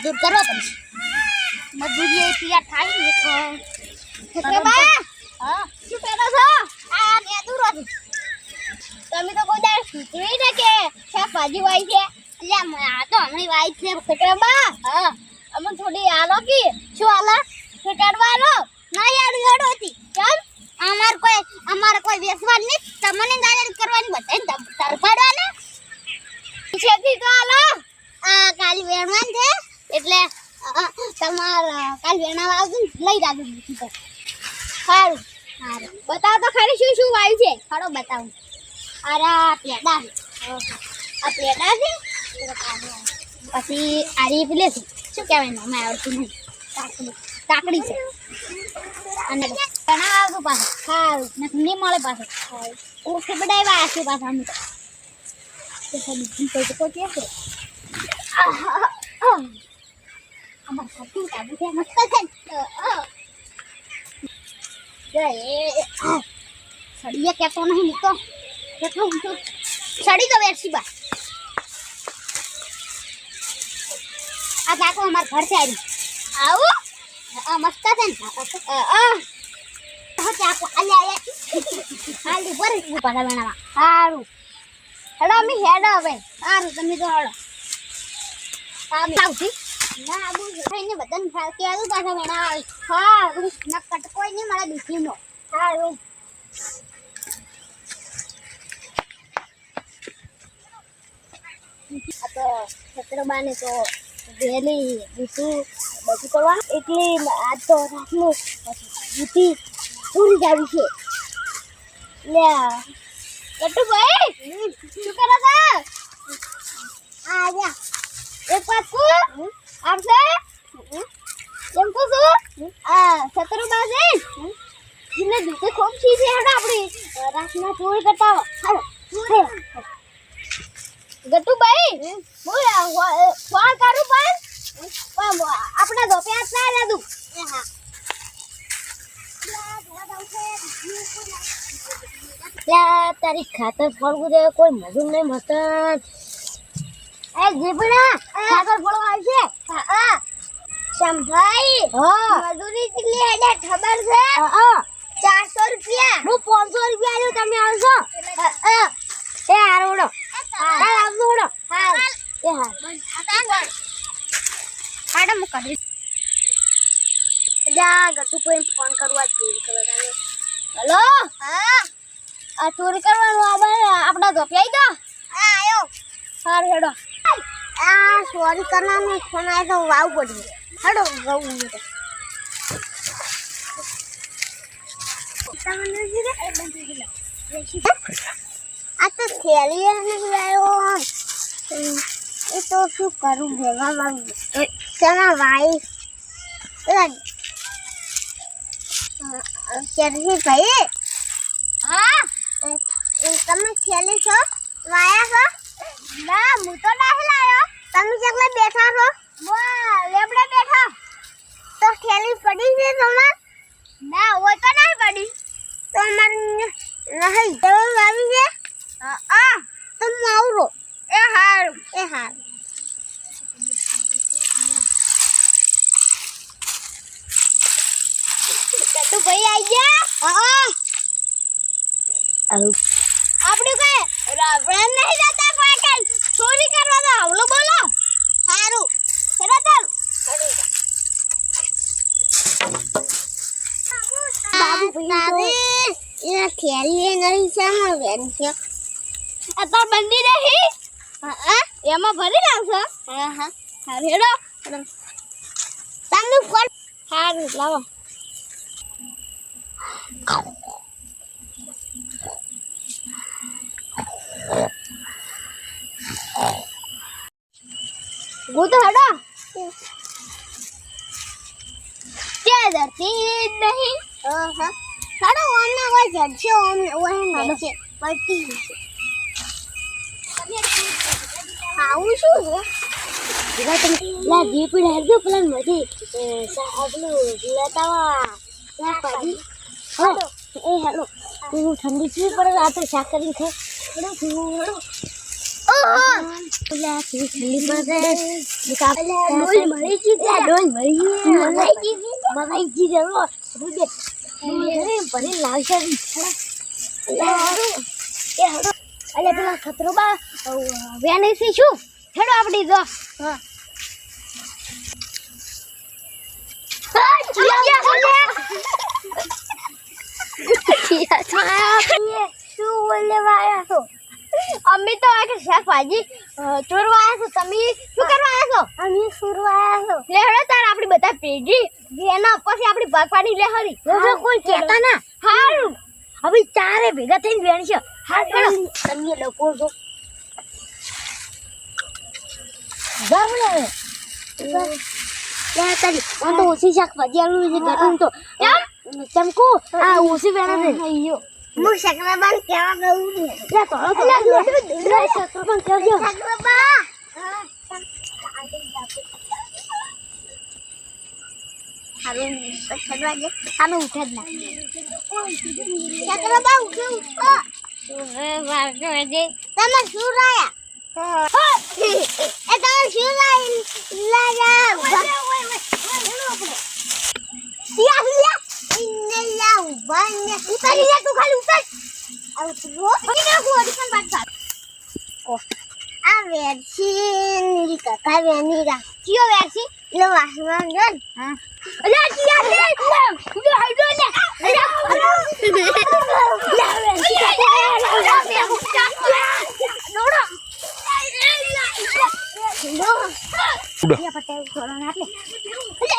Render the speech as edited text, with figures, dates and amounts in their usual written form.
મજૂર કરો તમે મજૂરી એ તૈયાર થાય ને કે બા હા શું કરો છો આ ને દૂર તમે તો કોઈ દાડ સુતરી ને કે શાકભાજી વાઈ છે એટલે આ તો હમણી વાઈ છે કે બા હા અમને થોડી આલો કે શું આલા ફેટાડવાનો ના યાર ગડો હતી ચાલ અમાર કોઈ વેસવા નહીં તમને દાદર કરવાની બતાઈને તરફાડવાના છેથી તો આલો આ કાલી વેણવાન છે એટલે તમાર કાલ વેણવા આવજો લઈ જાજો બીજી પર સારું સારું બતાવો તો ખરી શું શું વાયું છે ખરો બતાવું અરે પેડા આ પેડા છે પછી આરી પેલે છે શું કહેવાય ને અમે આવડતું નહીં કાકડી છે અને ઘણા આગળ પાછળ સારું નહીં મળે પાછળ ઓકે બડાવ્યા આશે પાછા અમે સડીએ કેતો નહીં તો કેટલું સડી તો બેસી બા આ કાકો અમાર ઘર છે આવી આવો આ મસ્ત છે ને ચાકો આલ્યા હાલી ભરી તું પાછા વેણાવા સારું હેડો અમે હેડો હવે સારું તમે તો હેડો આવતી ના આબુ થઈને બધાને કે આવું પાછા વેણાવા સારું નકટ કોઈ નહીં મારા દીકરીનો સારું આ તો છત્રબાને તો વેલી બીજું બધું કરવાનું એટલે આજ તો રાતનું બુદ્ધિ પૂરી જ આવી છે લે કટુ ભાઈ શું કરો છો આ એક વાત કહું આપશે એમ કહું છું આ છત્રબા છે એને દૂધે ખૂબ છે હેડો આપણી રાતના ચોરી કરતા હાલો ગટુભાઈ હું ફોન કરું પણ આપણા ધોપિયા ના લાદું હા તારી ખાતર ફળવું દે કોઈ મજૂર નહીં મસ્ત એ જીબડા ખાતર ફળવા આવશે હા સંભાઈ હા મજૂરી કેટલી હેડે ખબર છે હા 400 રૂપિયા હું 500 રૂપિયા આલ્યો તમે આવશો એ હારોડો હા આવજો હા એ હા કાડા મુ કરી જા ગટુ કોઈ ફોન કરવા ચોરી કરવા હેલો હા આ ચોરી કરવાનું આપડા ધોપિયાઈ તો હા આયો હાર હેડો આ ચોરી કરવાનું ફોન આયો તો વાવ પડી હેડો ગઉં તો આ તો થેલી ને લાયો એ તો શું કરું ભેગા માંગુ ચના ભાઈ શેરજી ભાઈ હા તમે થેલી છો વાયા છો ના હું તો નહીં લાયો તમે જગલા બેઠા છો લેબડે બેઠા તો થેલી પડી છે તમાર ના હોય તો નહીં પડી તો અમાર નહીં તો આવી છે હા તો માવરો એ હારું તો ભાઈ આઈ ગયા હા આપણે કઈ રાવણ નહીં જતા કોઈ કઈ ચોરી કરવા તો આવલો બોલો હારું ચલો ચાલ બાબુ ભાઈ એ ખેલી નહીં છે માં વેન છે આ તો બંડી રહી હા એમાં ભરી નાખશો હા હારું હેડો તમે ફોન હારું લાવો वो तो हटा क्या धरती नहीं हाँ हटा ओमना कोई जड़से ओम वो है नीचे पड़ती हाँ वो शू है इधर तुम ला जीप में हर जो प्लान मजे साहबलो लतावा क्या पाजी हाँ ए हेलो तू ठंडी सी पड़ रहा तो शाकरी थे हेलो हेलो ઓલા ઠંડી પડે નિકા ડોલ મળી ગઈ છે ડોલ મળી ગઈ રે રૂદે ભરી લાવશે એ હડો અલે પેલા ખતરોબા વેને છે શું હેડો આપડી જો હા અમે તો આ કે શાકભાજી ચોરવા આવ્યા છો તમે શું કરવા આવ્યા છો અમે ચોરવા આવ્યા છો લેહડો તાર આપણી બધા પેઢી એના પછી આપણી ભાગપાડી લેહરી જો કોઈ કહેતા ના હારું હવે ચારે ભેગા થઈને વેણ છે હા ચલો તમે લોકો જો જાવ ને યા તારી આ તો ઓછી શાકભાજી આલું છે ઘટું તો ચમકુ આ ઓછી વેણ છે અయ్యో હું શકરાબાન કેવા ગયું લે તોળો તો લે શકરાબાન કેજો શકરાબા હવે શકરાબા આમે ઉઠે જ ના શકરાબા ઉઠો એ વારજો દે તમે શું રાયા એ તમે શું લાયા સિયા ઇન્નેલા ઉભાને ઉતારી લે તું ખાલી ઉતાર આ રોજ કેને ઓડિશન બાદ ઓ આ વેરસી કાકા વેનીરા કયો વેરસી લો વાસમાં ગન હા અલે ચિયા